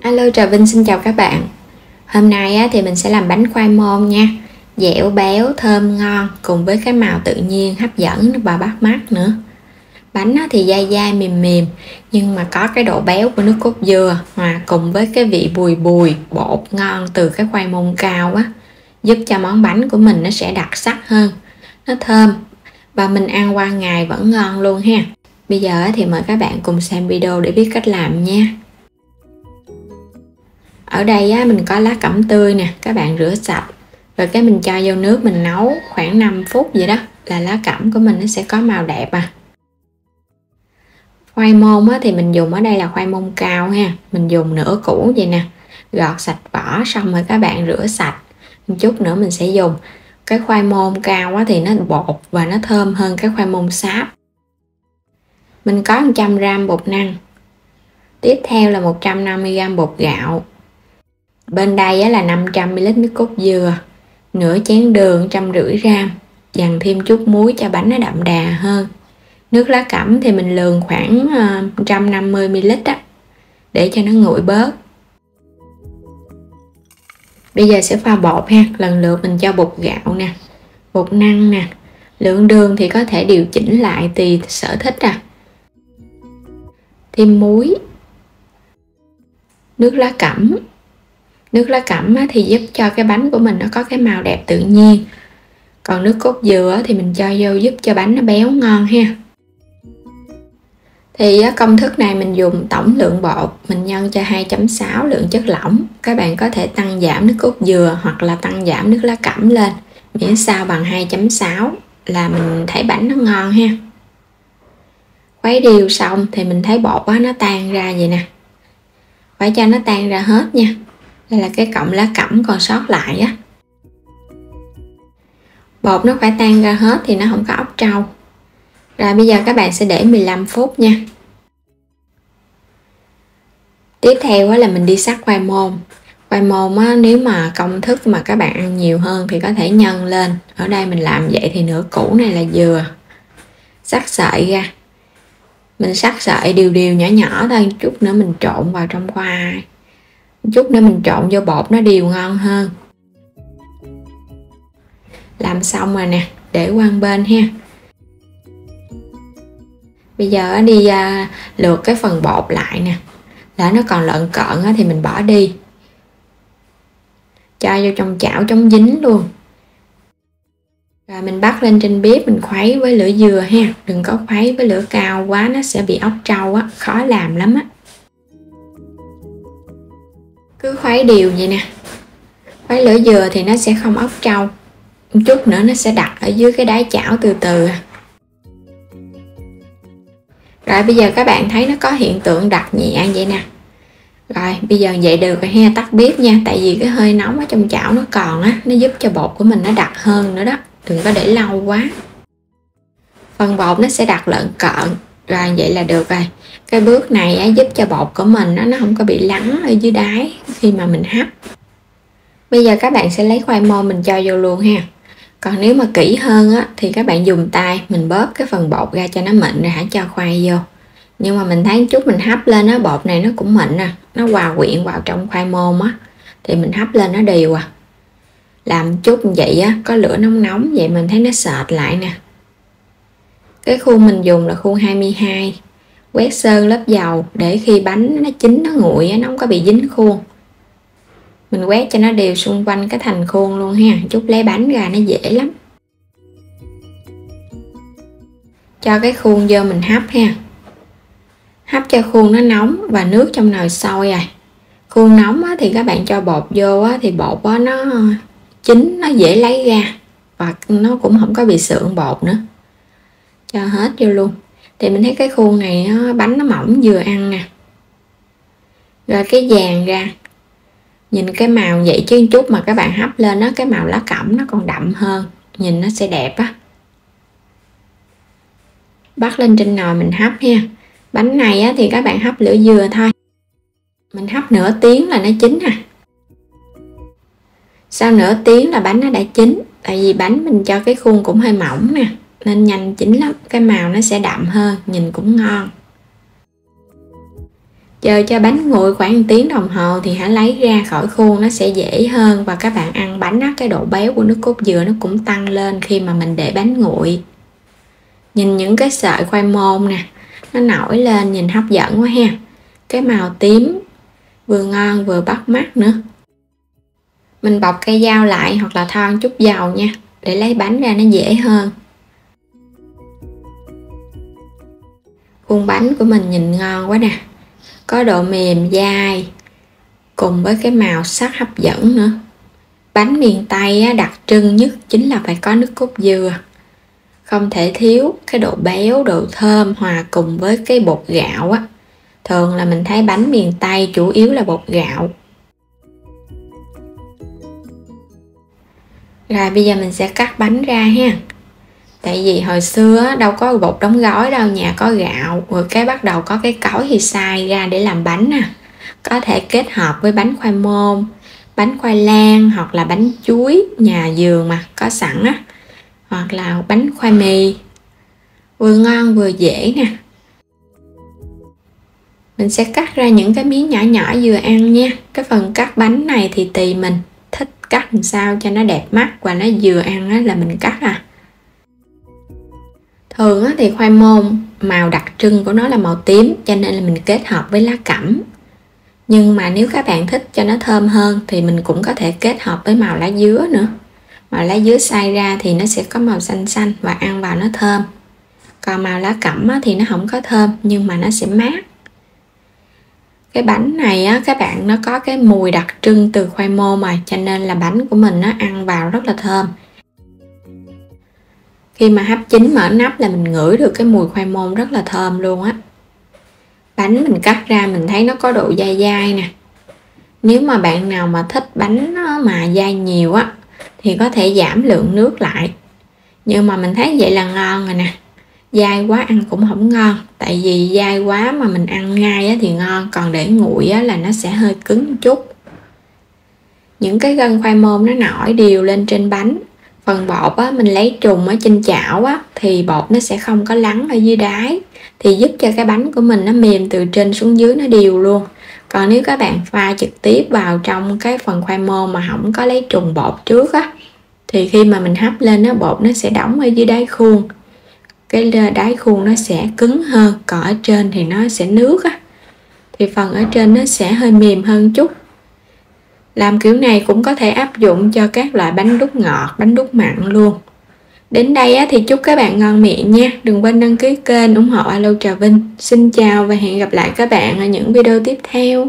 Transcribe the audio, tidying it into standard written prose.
Alo, Trà Vinh xin chào các bạn. Hôm nay thì mình sẽ làm bánh khoai môn nha. Dẻo béo, thơm ngon cùng với cái màu tự nhiên hấp dẫn và bắt mắt nữa. Bánh thì dai dai mềm mềm nhưng mà có cái độ béo của nước cốt dừa hòa cùng với cái vị bùi bùi bột ngon từ cái khoai môn cao á, giúp cho món bánh của mình nó sẽ đặc sắc hơn, nó thơm và mình ăn qua ngày vẫn ngon luôn ha. Bây giờ thì mời các bạn cùng xem video để biết cách làm nha. Ở đây mình có lá cẩm tươi nè, các bạn rửa sạch rồi cái mình cho vô nước mình nấu khoảng 5 phút vậy đó là lá cẩm của mình nó sẽ có màu đẹp à. Khoai môn thì mình dùng ở đây là khoai môn cao ha, mình dùng nửa củ vậy nè, gọt sạch vỏ xong rồi các bạn rửa sạch. Một chút nữa mình sẽ dùng cái khoai môn cao thì nó bột và nó thơm hơn cái khoai môn sáp. Mình có 100g bột năng, tiếp theo là 150g bột gạo, bên đây là 500ml nước cốt dừa, nửa chén đường 150g, dằn thêm chút muối cho bánh nó đậm đà hơn. Nước lá cẩm thì mình lường khoảng 150ml á, để cho nó nguội bớt. Bây giờ sẽ pha bột ha, lần lượt mình cho bột gạo nè, bột năng nè, lượng đường thì có thể điều chỉnh lại tùy sở thích thêm muối, nước lá cẩm. Nước lá cẩm thì giúp cho cái bánh của mình nó có cái màu đẹp tự nhiên, còn nước cốt dừa thì mình cho vô giúp cho bánh nó béo ngon ha. Thì công thức này mình dùng tổng lượng bột mình nhân cho 2.6 lượng chất lỏng. Các bạn có thể tăng giảm nước cốt dừa hoặc là tăng giảm nước lá cẩm lên, miễn sao bằng 2.6 là mình thấy bánh nó ngon ha. Khuấy đều xong thì mình thấy bột nó tan ra vậy nè, phải cho nó tan ra hết nha. Đây là cái cọng lá cẩm còn sót lại á. Bột nó phải tan ra hết thì nó không có ốc trâu. Rồi bây giờ các bạn sẽ để 15 phút nha. Tiếp theo là mình đi sắc khoai môn. Khoai môn nếu mà công thức mà các bạn ăn nhiều hơn thì có thể nhân lên. Ở đây mình làm vậy thì nửa củ này là dừa. Sắc sợi ra. Mình sắc sợi đều đều nhỏ nhỏ thôi, chút nữa mình trộn vào trong khoai. Chút nữa mình trộn vô bột nó đều ngon hơn. Làm xong rồi nè, để qua bên ha. Bây giờ đi lượt cái phần bột lại nè, lỡ nó còn lợn cợn thì mình bỏ đi, cho vô trong chảo chống dính luôn. Rồi mình bắt lên trên bếp mình khuấy với lửa dừa ha, đừng có khuấy với lửa cao quá nó sẽ bị ốc trâu á, khó làm lắm á. Cứ khuấy đều vậy nè, khuấy lửa dừa thì nó sẽ không ốc trâu. Một chút nữa nó sẽ đặt ở dưới cái đáy chảo từ từ. Rồi bây giờ các bạn thấy nó có hiện tượng đặc nhẹ vậy nè. Rồi bây giờ vậy được rồi ha, tắt bếp nha, tại vì cái hơi nóng ở trong chảo nó còn á, nó giúp cho bột của mình nó đặc hơn nữa đó, đừng có để lâu quá. Phần bột nó sẽ đặc lợn cợn. Rồi vậy là được rồi. Cái bước này giúp cho bột của mình nó không có bị lắng ở dưới đáy khi mà mình hấp. Bây giờ các bạn sẽ lấy khoai môn mình cho vô luôn ha. Còn nếu mà kỹ hơn thì các bạn dùng tay mình bóp cái phần bột ra cho nó mịn rồi hãy cho khoai vô. Nhưng mà mình thấy chút mình hấp lên bột này nó cũng mịn nó hòa quyện vào trong khoai môn thì mình hấp lên nó đều Làm chút như vậy có lửa nóng nóng vậy mình thấy nó sệt lại nè. Cái khuôn mình dùng là khuôn 22. Quét sơn lớp dầu để khi bánh nó chín nó nguội nó không có bị dính khuôn. Mình quét cho nó đều xung quanh cái thành khuôn luôn ha, chút lấy bánh ra nó dễ lắm. Cho cái khuôn vô mình hấp ha. Hấp cho khuôn nó nóng và nước trong nồi sôi rồi. Khuôn nóng thì các bạn cho bột vô thì bột nó chín, nó dễ lấy ra và nó cũng không có bị sượng bột nữa. Cho hết vô luôn. Thì mình thấy cái khuôn này bánh nó mỏng vừa ăn nè. Rồi cái vàng ra. Nhìn cái màu vậy chứ chút mà các bạn hấp lên cái màu lá cẩm nó còn đậm hơn, nhìn nó sẽ đẹp Bắt lên trên nồi mình hấp ha. Bánh này thì các bạn hấp lửa dừa thôi. Mình hấp nửa tiếng là nó chín Sau nửa tiếng là bánh nó đã chín. Tại vì bánh mình cho cái khuôn cũng hơi mỏng nè, nên nhanh chín lắm. Cái màu nó sẽ đậm hơn, nhìn cũng ngon. Chờ cho bánh nguội khoảng 1 tiếng đồng hồ thì hãy lấy ra khỏi khuôn, nó sẽ dễ hơn và các bạn ăn bánh á, cái độ béo của nước cốt dừa nó cũng tăng lên khi mà mình để bánh nguội. Nhìn những cái sợi khoai môn nè, nó nổi lên nhìn hấp dẫn quá ha. Cái màu tím vừa ngon vừa bắt mắt nữa. Mình bọc cây dao lại hoặc là thoa chút dầu nha, để lấy bánh ra nó dễ hơn. Khuôn bánh của mình nhìn ngon quá nè, có độ mềm dai cùng với cái màu sắc hấp dẫn nữa. Bánh miền Tây á, đặc trưng nhất chính là phải có nước cốt dừa, không thể thiếu cái độ béo, độ thơm hòa cùng với cái bột gạo á. Thường là mình thấy bánh miền Tây chủ yếu là bột gạo. Rồi bây giờ mình sẽ cắt bánh ra ha. Tại vì hồi xưa đâu có bột đóng gói đâu, nhà có gạo, rồi cái bắt đầu có cái cối thì xay ra để làm bánh nè. Có thể kết hợp với bánh khoai môn, bánh khoai lang hoặc là bánh chuối nhà vườn mà có sẵn á, hoặc là bánh khoai mì, vừa ngon vừa dễ nè. Mình sẽ cắt ra những cái miếng nhỏ nhỏ vừa ăn nha. Cái phần cắt bánh này thì tùy mình thích cắt làm sao cho nó đẹp mắt và nó vừa ăn á là mình cắt à. Thường thì khoai môn màu đặc trưng của nó là màu tím, cho nên là mình kết hợp với lá cẩm. Nhưng mà nếu các bạn thích cho nó thơm hơn thì mình cũng có thể kết hợp với màu lá dứa nữa. Màu lá dứa xay ra thì nó sẽ có màu xanh xanh và ăn vào nó thơm. Còn màu lá cẩm thì nó không có thơm nhưng mà nó sẽ mát. Cái bánh này á, các bạn nó có cái mùi đặc trưng từ khoai môn mà, cho nên là bánh của mình nó ăn vào rất là thơm. Khi mà hấp chín mở nắp là mình ngửi được cái mùi khoai môn rất là thơm luôn á. Bánh mình cắt ra mình thấy nó có độ dai dai nè. Nếu mà bạn nào mà thích bánh mà dai nhiều á thì có thể giảm lượng nước lại. Nhưng mà mình thấy vậy là ngon rồi nè. Dai quá ăn cũng không ngon, tại vì dai quá mà mình ăn ngay á thì ngon, còn để nguội á là nó sẽ hơi cứng một chút. Những cái gân khoai môn nó nổi đều lên trên bánh. Phần bột á, mình lấy trùng ở trên chảo á, thì bột nó sẽ không có lắng ở dưới đáy, thì giúp cho cái bánh của mình nó mềm từ trên xuống dưới nó đều luôn. Còn nếu các bạn pha trực tiếp vào trong cái phần khoai môn mà không có lấy trùng bột trước á, thì khi mà mình hấp lên á, bột nó sẽ đóng ở dưới đáy khuôn. Cái đáy khuôn nó sẽ cứng hơn, còn ở trên thì nó sẽ nước á, thì phần ở trên nó sẽ hơi mềm hơn chút. Làm kiểu này cũng có thể áp dụng cho các loại bánh đúc ngọt, bánh đúc mặn luôn. Đến đây thì chúc các bạn ngon miệng nha. Đừng quên đăng ký kênh ủng hộ Alo Trà Vinh. Xin chào và hẹn gặp lại các bạn ở những video tiếp theo.